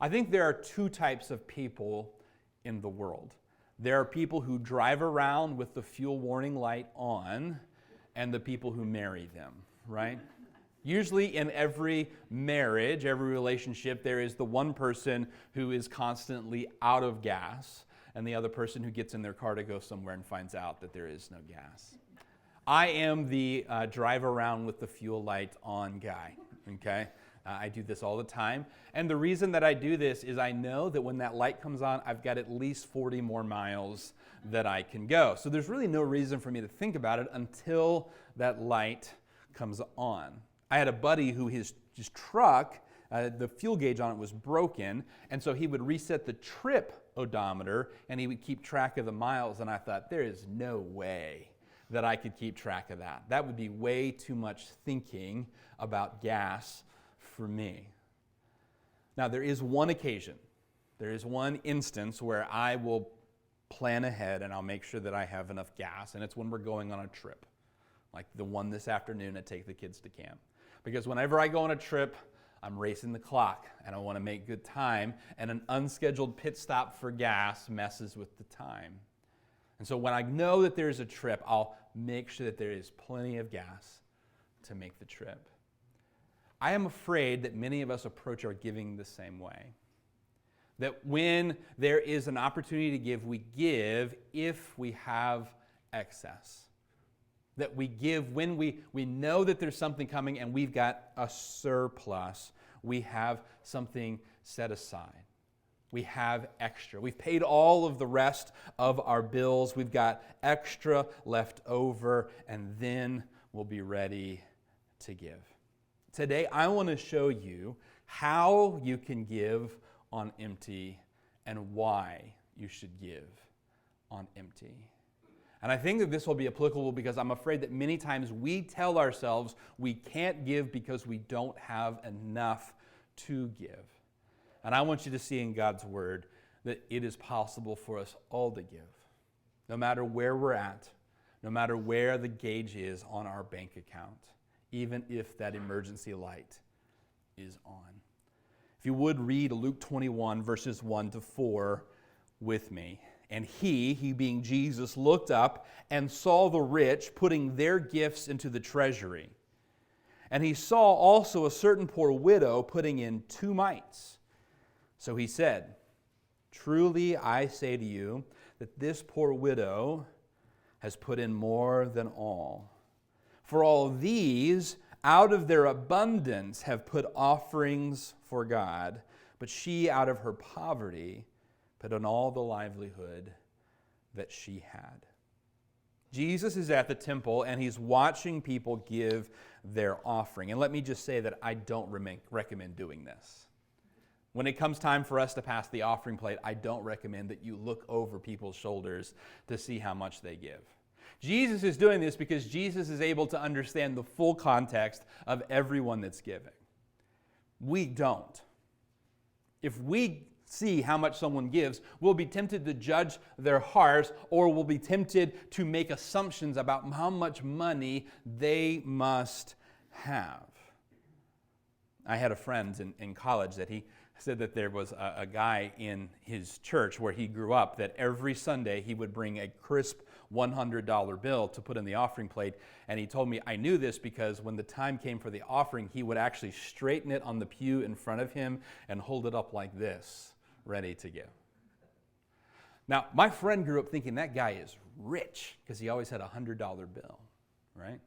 I think there are two types of people in the world. There are people who drive around with the fuel warning light on, and the people who marry them, right? Usually in every marriage, every relationship, there is the one person who is constantly out of gas, and the other person who gets in their car to go somewhere and finds out that there is no gas. I am the drive around with the fuel light on guy, okay? I do this all the time. And the reason that I do this is I know that when that light comes on, I've got at least 40 more miles that I can go. So there's really no reason for me to think about it until that light comes on. I had a buddy who his truck, the fuel gauge on it was broken, and so he would reset the trip odometer and he would keep track of the miles, and I thought, there is no way that I could keep track of that. That would be way too much thinking about gas for me. Now, there is one occasion, there is one instance where I will plan ahead and I'll make sure that I have enough gas, and it's when we're going on a trip, like the one this afternoon to take the kids to camp. Because whenever I go on a trip, I'm racing the clock and I want to make good time, and an unscheduled pit stop for gas messes with the time. And so when I know that there's a trip, I'll make sure that there is plenty of gas to make the trip. I am afraid that many of us approach our giving the same way. That when there is an opportunity to give, we give if we have excess. That we give when we know that there's something coming and we've got a surplus. We have something set aside. We have extra. We've paid all of the rest of our bills. We've got extra left over, and then we'll be ready to give. Today, I want to show you how you can give on empty and why you should give on empty. And I think that this will be applicable because I'm afraid that many times we tell ourselves we can't give because we don't have enough to give. And I want you to see in God's Word that it is possible for us all to give, no matter where we're at, no matter where the gauge is on our bank account, even if that emergency light is on. If you would read Luke 21, verses 1 to 4 with me. And he being Jesus, looked up and saw the rich putting their gifts into the treasury. And he saw also a certain poor widow putting in 2 mites. So he said, truly I say to you that this poor widow has put in more than all. For all these, out of their abundance, have put offerings for God, but she out of her poverty put in all the livelihood that she had. Jesus is at the temple and he's watching people give their offering. And let me just say that I don't recommend doing this. When it comes time for us to pass the offering plate, I don't recommend that you look over people's shoulders to see how much they give. Jesus is doing this because Jesus is able to understand the full context of everyone that's giving. We don't. If we see how much someone gives, we'll be tempted to judge their hearts, or we'll be tempted to make assumptions about how much money they must have. I had a friend in college that he said that there was a guy in his church where he grew up that every Sunday he would bring a crisp $100 bill to put in the offering plate. And he told me, I knew this because when the time came for the offering, he would actually straighten it on the pew in front of him and hold it up like this, ready to give. Now, my friend grew up thinking that guy is rich because he always had a $100 bill, right?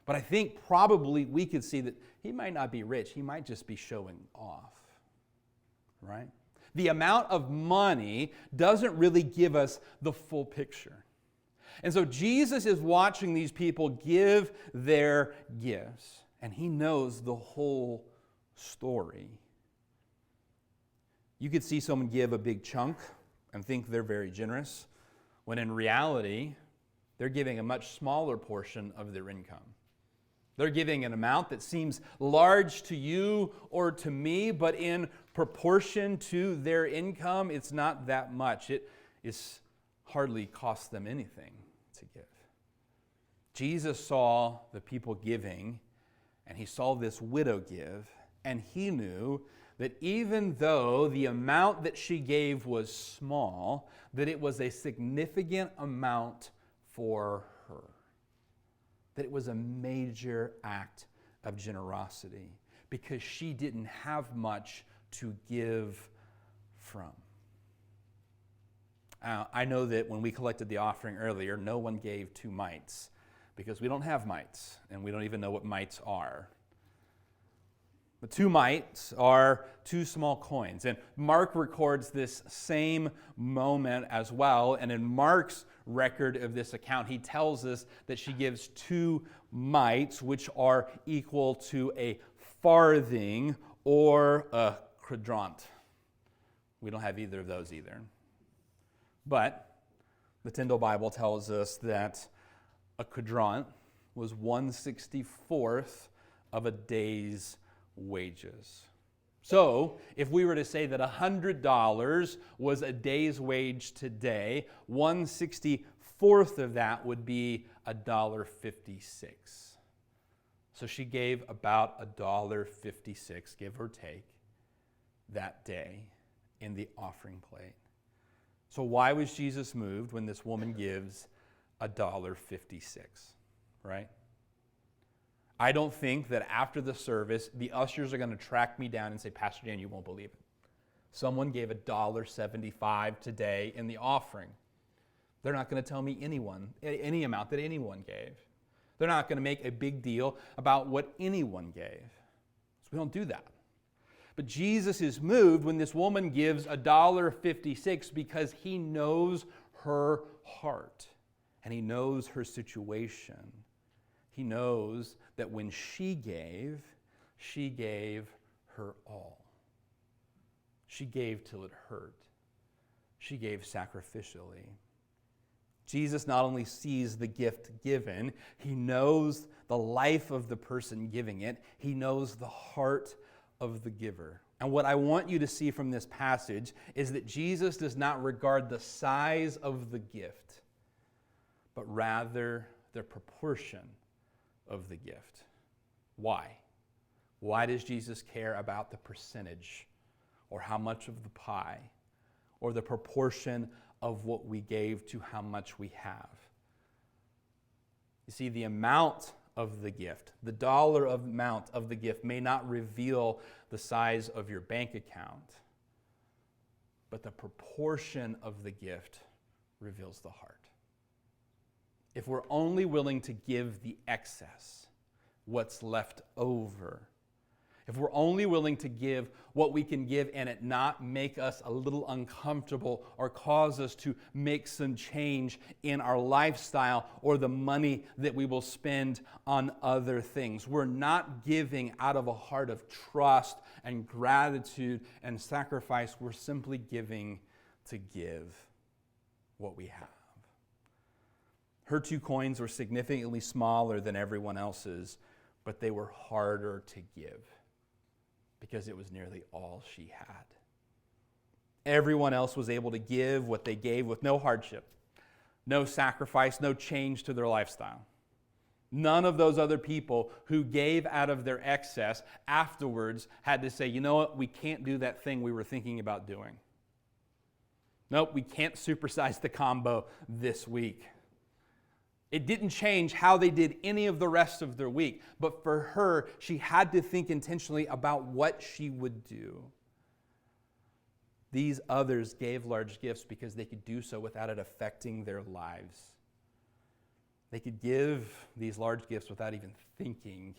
But I think probably we could see that he might not be rich. He might just be showing off, right? The amount of money doesn't really give us the full picture. And so Jesus is watching these people give their gifts, and he knows the whole story. You could see someone give a big chunk and think they're very generous, when in reality, they're giving a much smaller portion of their income. They're giving an amount that seems large to you or to me, but in proportion to their income, it's not that much. It is hardly costs them anything to give. Jesus saw the people giving, and he saw this widow give, and he knew that even though the amount that she gave was small, that it was a significant amount for her. That it was a major act of generosity because she didn't have much to give from. I know that when we collected the offering earlier, no one gave 2 mites because we don't have mites and we don't even know what mites are. The 2 mites are 2 small coins. And Mark records this same moment as well. And in Mark's record of this account, he tells us that she gives 2 mites, which are equal to a farthing or a quadrant. We don't have either of those either. But the Tyndale Bible tells us that a quadrant was 1/64th of a day's wages. So, if we were to say that $100 was a day's wage today, 1/64th of that would be $1.56. So she gave about $1.56, give or take, that day in the offering plate. So why was Jesus moved when this woman gives $1.56, right? I don't think that after the service, the ushers are going to track me down and say, Pastor Dan, you won't believe it. Someone gave $1.75 today in the offering. They're not going to tell me any amount that anyone gave. They're not going to make a big deal about what anyone gave. So we don't do that. But Jesus is moved when this woman gives $1.56 because he knows her heart and he knows her situation. He knows that when she gave her all. She gave till it hurt. She gave sacrificially. Jesus not only sees the gift given, he knows the life of the person giving it. He knows the heart of the giver. And what I want you to see from this passage is that Jesus does not regard the size of the gift, but rather the proportion of the gift. Why? Why does Jesus care about the percentage or how much of the pie or the proportion of what we gave to how much we have? You see, the amount of the gift, the dollar amount of the gift may not reveal the size of your bank account, but the proportion of the gift reveals the heart. If we're only willing to give the excess, what's left over, if we're only willing to give what we can give and it not make us a little uncomfortable or cause us to make some change in our lifestyle or the money that we will spend on other things, we're not giving out of a heart of trust and gratitude and sacrifice. We're simply giving to give what we have. Her 2 coins were significantly smaller than everyone else's, but they were harder to give because it was nearly all she had. Everyone else was able to give what they gave with no hardship, no sacrifice, no change to their lifestyle. None of those other people who gave out of their excess afterwards had to say, you know what, we can't do that thing we were thinking about doing. Nope, we can't supersize the combo this week. It didn't change how they did any of the rest of their week. But for her, she had to think intentionally about what she would do. These others gave large gifts because they could do so without it affecting their lives. They could give these large gifts without even thinking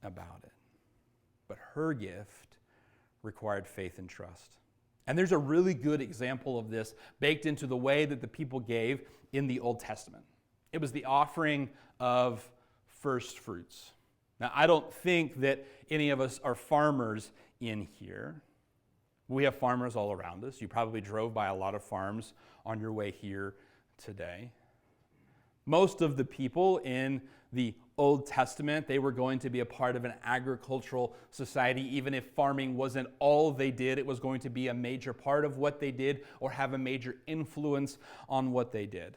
about it. But her gift required faith and trust. And there's a really good example of this baked into the way that the people gave in the Old Testament. It was the offering of first fruits. Now, I don't think that any of us are farmers in here. We have farmers all around us. You probably drove by a lot of farms on your way here today. Most of the people in the Old Testament, they were going to be a part of an agricultural society. Even if farming wasn't all they did, it was going to be a major part of what they did or have a major influence on what they did.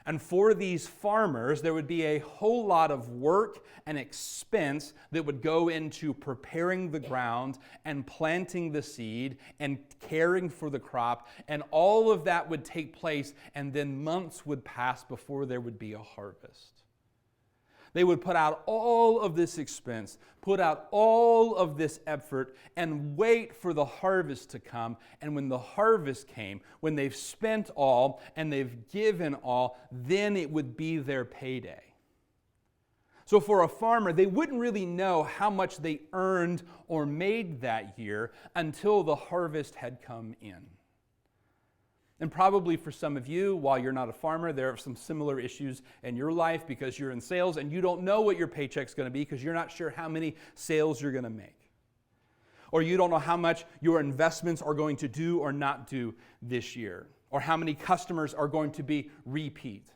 And for these farmers, there would be a whole lot of work and expense that would go into preparing the ground and planting the seed and caring for the crop. And all of that would take place, and then months would pass before there would be a harvest. They would put out all of this expense, put out all of this effort, and wait for the harvest to come. And when the harvest came, when they've spent all and they've given all, then it would be their payday. So for a farmer, they wouldn't really know how much they earned or made that year until the harvest had come in. And probably for some of you, while you're not a farmer, there are some similar issues in your life because you're in sales and you don't know what your paycheck's going to be because you're not sure how many sales you're going to make. Or you don't know how much your investments are going to do or not do this year. Or how many customers are going to be repeat.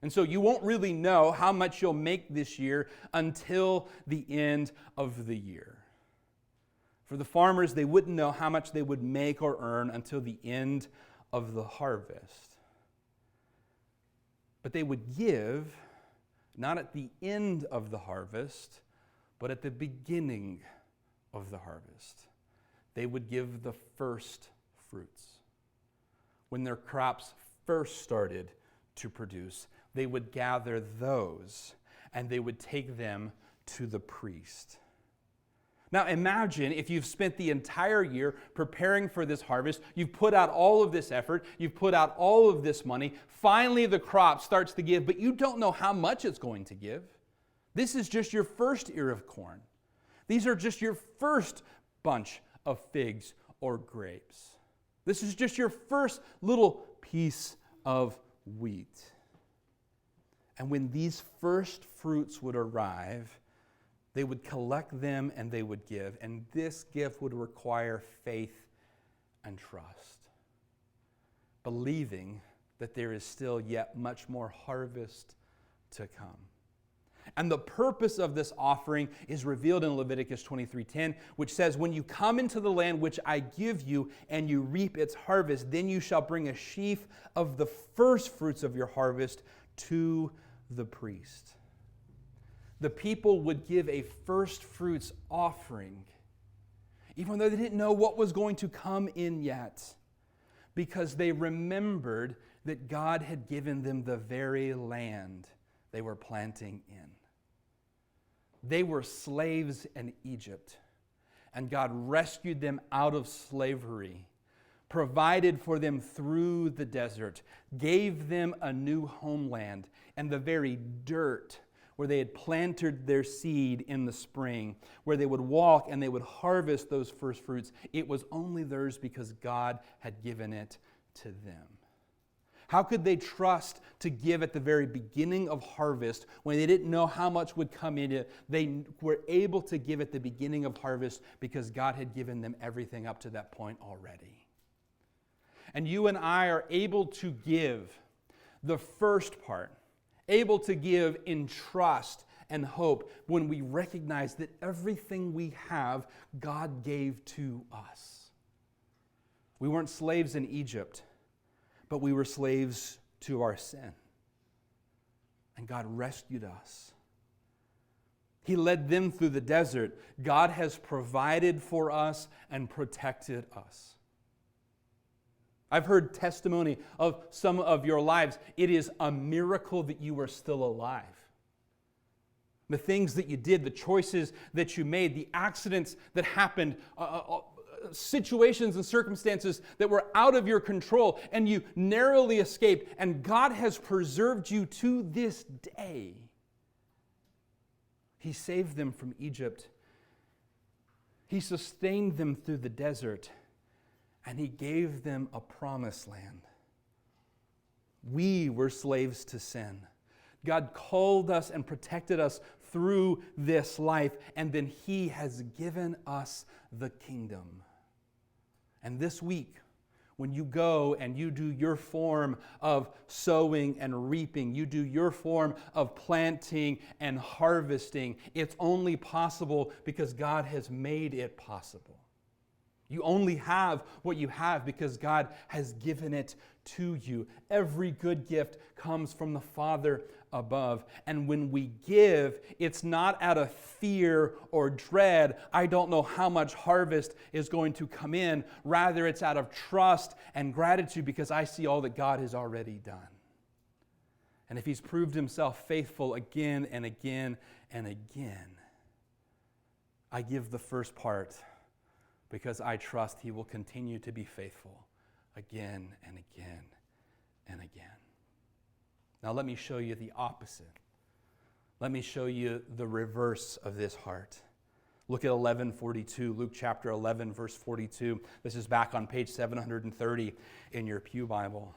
And so you won't really know how much you'll make this year until the end of the year. For the farmers, they wouldn't know how much they would make or earn until the end of the harvest. But they would give, not at the end of the harvest, but at the beginning of the harvest. They would give the first fruits. When their crops first started to produce, they would gather those and they would take them to the priest. Now imagine if you've spent the entire year preparing for this harvest, you've put out all of this effort, you've put out all of this money, finally the crop starts to give, but you don't know how much it's going to give. This is just your first ear of corn. These are just your first bunch of figs or grapes. This is just your first little piece of wheat. And when these first fruits would arrive, they would collect them and they would give. And this gift would require faith and trust, believing that there is still yet much more harvest to come. And the purpose of this offering is revealed in Leviticus 23:10, which says, "When you come into the land which I give you and you reap its harvest, then you shall bring a sheaf of the first fruits of your harvest to the priest." The people would give a first fruits offering, even though they didn't know what was going to come in yet, because they remembered that God had given them the very land they were planting in. They were slaves in Egypt, and God rescued them out of slavery, provided for them through the desert, gave them a new homeland, and the very dirt where they had planted their seed in the spring, where they would walk and they would harvest those first fruits, it was only theirs because God had given it to them. How could they trust to give at the very beginning of harvest when they didn't know how much would come in it? They were able to give at the beginning of harvest because God had given them everything up to that point already. And you and I are able to give the first part, able to give in trust and hope when we recognize that everything we have, God gave to us. We weren't slaves in Egypt, but we were slaves to our sin. And God rescued us. He led them through the desert. God has provided for us and protected us. I've heard testimony of some of your lives. It is a miracle that you are still alive. The things that you did, the choices that you made, the accidents that happened, situations and circumstances that were out of your control, and you narrowly escaped, and God has preserved you to this day. He saved them from Egypt. He sustained them through the desert. And He gave them a promised land. We were slaves to sin. God called us and protected us through this life, and then He has given us the kingdom. And this week, when you go and you do your form of sowing and reaping, you do your form of planting and harvesting, it's only possible because God has made it possible. You only have what you have because God has given it to you. Every good gift comes from the Father above. And when we give, it's not out of fear or dread. I don't know how much harvest is going to come in. Rather, it's out of trust and gratitude because I see all that God has already done. And if He's proved Himself faithful again and again and again, I give the first part because I trust He will continue to be faithful again and again and again. Now let me show you the opposite. Let me show you the reverse of this heart. Look at 11:42, Luke chapter 11, verse 42. This is back on page 730 in your pew Bible.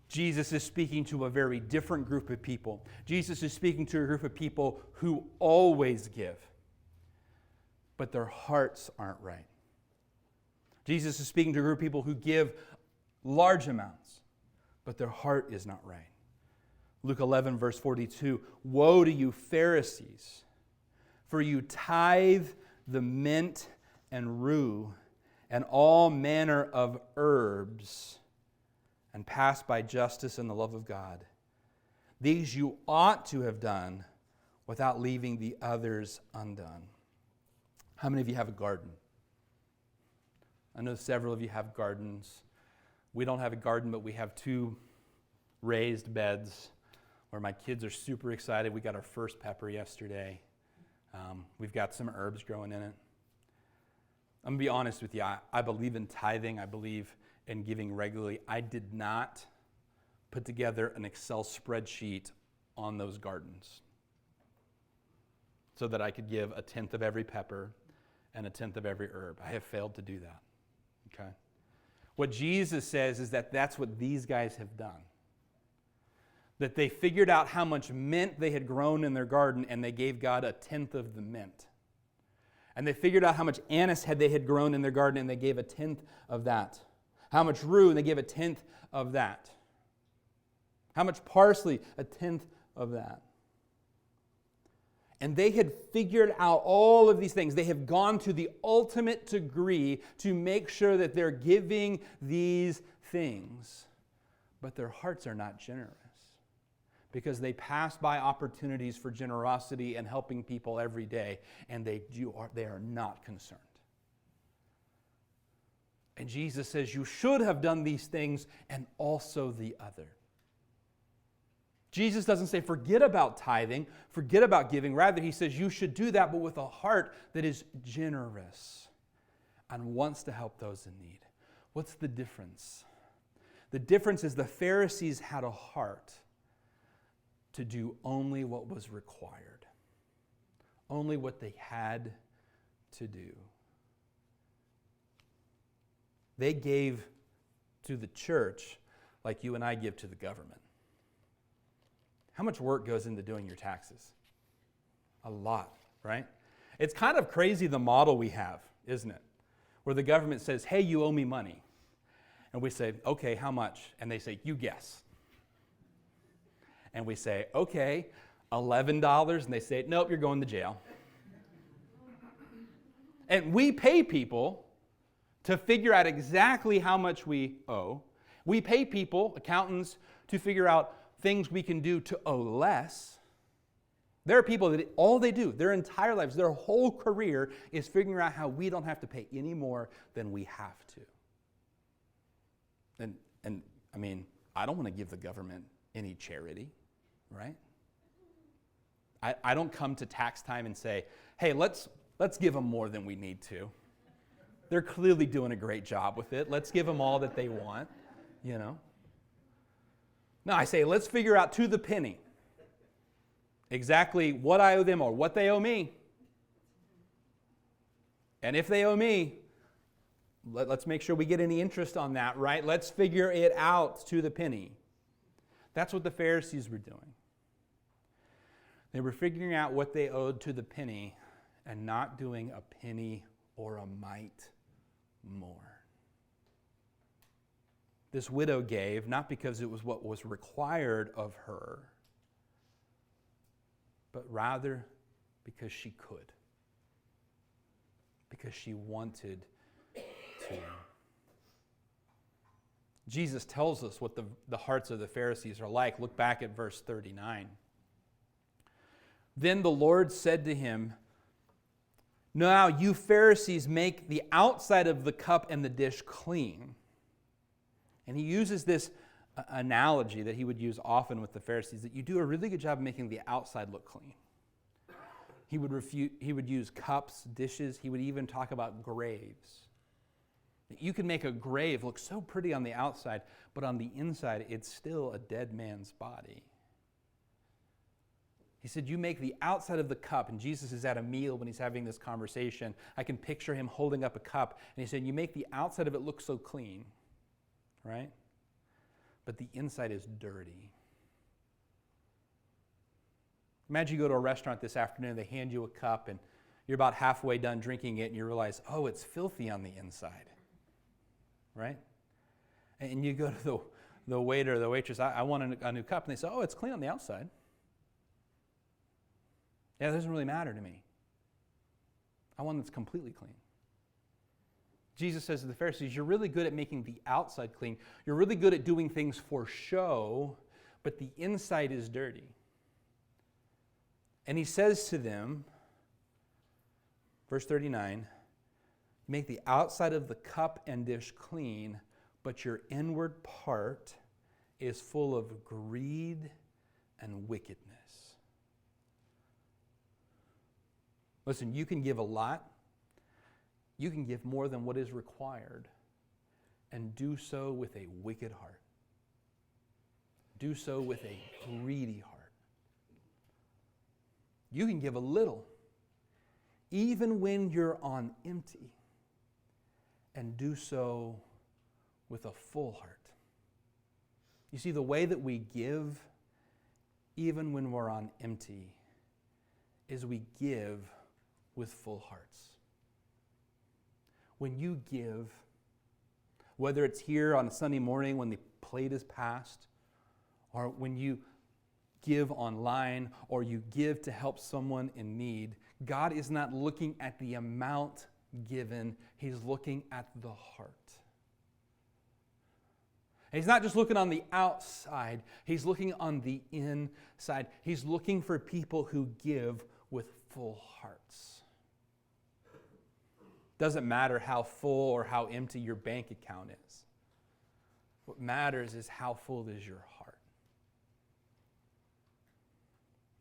Jesus is speaking to a very different group of people. Jesus is speaking to a group of people who always give, but their hearts aren't right. Jesus is speaking to a group of people who give large amounts, but their heart is not right. Luke 11, verse 42, "Woe to you, Pharisees, for you tithe the mint and rue and all manner of herbs, and pass by justice and the love of God. These you ought to have done without leaving the others undone." How many of you have a garden? I know several of you have gardens. We don't have a garden, but we have 2 raised beds where my kids are super excited. We got our first pepper yesterday. We've got some herbs growing in it. I'm going to be honest with you. I believe in tithing. I believe in giving regularly. I did not put together an Excel spreadsheet on those gardens so that I could give 1/10 of every pepper and 1/10 of every herb. I have failed to do that. Okay? What Jesus says is that that's what these guys have done. That they figured out how much mint they had grown in their garden and they gave God 1/10 of the mint. And they figured out how much anise they had grown in their garden and they gave 1/10 of that. How much rue, and they gave 1/10 of that. How much parsley, 1/10 of that. And they had figured out all of these things. They have gone to the ultimate degree to make sure that they're giving these things. But their hearts are not generous because they pass by opportunities for generosity and helping people every day, and they are not concerned. And Jesus says you should have done these things and also the other. Jesus doesn't say forget about tithing, forget about giving. Rather, He says you should do that, but with a heart that is generous and wants to help those in need. What's the difference? The difference is the Pharisees had a heart to do only what was required, only what they had to do. They gave to the church like you and I give to the government. How much work goes into doing your taxes? A lot, right? It's kind of crazy the model we have, isn't it? Where the government says, hey, you owe me money. And we say, okay, how much? And they say, you guess. And we say, okay, $11. And they say, nope, you're going to jail. And we pay people to figure out exactly how much we owe. We pay people, accountants, to figure out things we can do to owe less. There are people that all they do, their entire lives, their whole career is figuring out how we don't have to pay any more than we have to. And I mean, I don't want to give the government any charity, right? I don't come to tax time and say, hey, let's give them more than we need to. They're clearly doing a great job with it. Let's give them all that they want, you know. No, I say, let's figure out to the penny exactly what I owe them or what they owe me. And if they owe me, let's make sure we get any interest on that, right? Let's figure it out to the penny. That's what the Pharisees were doing. They were figuring out what they owed to the penny and not doing a penny or a mite more. This widow gave, not because it was what was required of her, but rather because she could. because she wanted to. Jesus tells us what the hearts of the Pharisees are like. Look back at verse 39. Then the Lord said to him, "Now you Pharisees make the outside of the cup and the dish clean." And he uses this analogy that he would use often with the Pharisees, that you do a really good job of making the outside look clean. He would use cups, dishes. He would even talk about graves. You can make a grave look so pretty on the outside, but on the inside, it's still a dead man's body. He said, you make the outside of the cup, and Jesus is at a meal when he's having this conversation. I can picture him holding up a cup, and he said, you make the outside of it look so clean, right? But the inside is dirty. Imagine you go to a restaurant this afternoon, they hand you a cup, and you're about halfway done drinking it, and you realize, oh, it's filthy on the inside, right? And you go to the waiter or the waitress, I want a new cup, and they say, oh, it's clean on the outside. Yeah, it doesn't really matter to me. I want one that's completely clean. Jesus says to the Pharisees, you're really good at making the outside clean. You're really good at doing things for show, but the inside is dirty. And he says to them, verse 39, make the outside of the cup and dish clean, but your inward part is full of greed and wickedness. Listen, you can give a lot. You can give more than what is required, and do so with a wicked heart. Do so with a greedy heart. You can give a little, even when you're on empty, and do so with a full heart. You see, the way that we give, even when we're on empty, is we give with full hearts. When you give, whether it's here on a Sunday morning when the plate is passed, or when you give online, or you give to help someone in need, God is not looking at the amount given. He's looking at the heart. And he's not just looking on the outside. He's looking on the inside. He's looking for people who give with full hearts. Doesn't matter how full or how empty your bank account is. What matters is how full is your heart.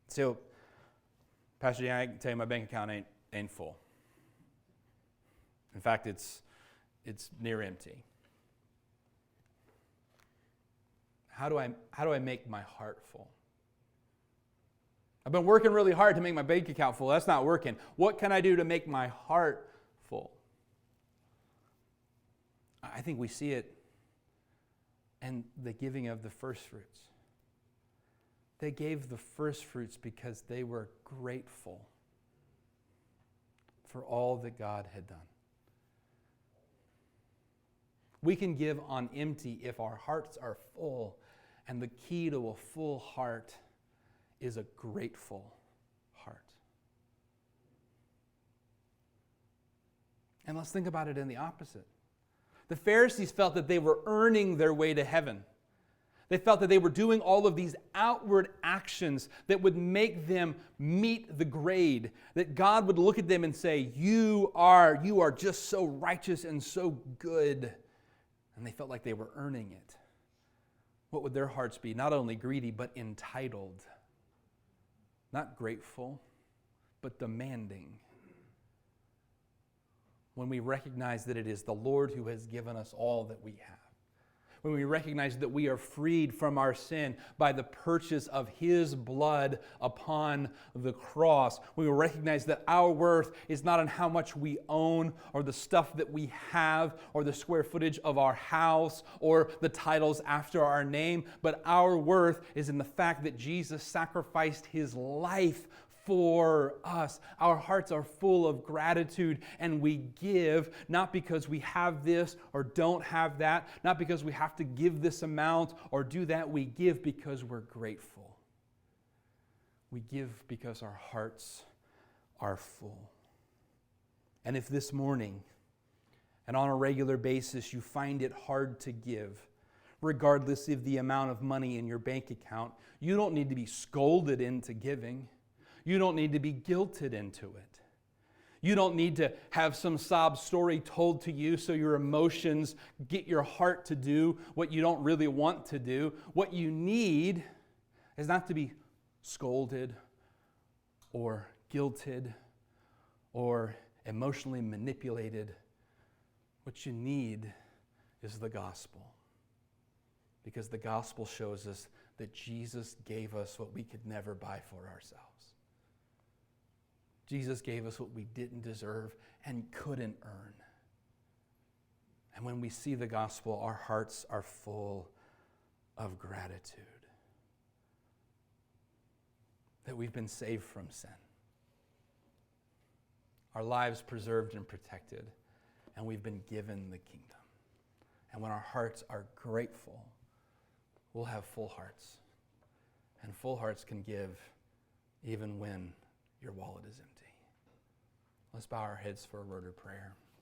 So, Pastor Dan, I can tell you my bank account ain't full. In fact, it's near empty. How do I make my heart full? I've been working really hard to make my bank account full. That's not working. What can I do to make my heart full? I think we see it in the giving of the first fruits. They gave the first fruits because they were grateful for all that God had done. We can give on empty if our hearts are full, and the key to a full heart is a grateful heart. And let's think about it in the opposite. The Pharisees felt that they were earning their way to heaven. They felt that they were doing all of these outward actions that would make them meet the grade, that God would look at them and say, you are just so righteous and so good. And they felt like they were earning it. What would their hearts be? Not only greedy, but entitled. Not grateful, but demanding. When we recognize that it is the Lord who has given us all that we have. When we recognize that we are freed from our sin by the purchase of His blood upon the cross. When we recognize that our worth is not in how much we own or the stuff that we have or the square footage of our house or the titles after our name, but our worth is in the fact that Jesus sacrificed His life for us. Our hearts are full of gratitude, and we give not because we have this or don't have that, not because we have to give this amount or do that. We give because we're grateful. We give because our hearts are full. And if this morning and on a regular basis you find it hard to give, regardless of the amount of money in your bank account, you don't need to be scolded into giving. You don't need to be guilted into it. You don't need to have some sob story told to you so your emotions get your heart to do what you don't really want to do. What you need is not to be scolded or guilted or emotionally manipulated. What you need is the gospel. Because the gospel shows us that Jesus gave us what we could never buy for ourselves. Jesus gave us what we didn't deserve and couldn't earn. And when we see the gospel, our hearts are full of gratitude that we've been saved from sin, our lives preserved and protected, and we've been given the kingdom. And when our hearts are grateful, we'll have full hearts. And full hearts can give even when your wallet is empty. Let's bow our heads for a word of prayer.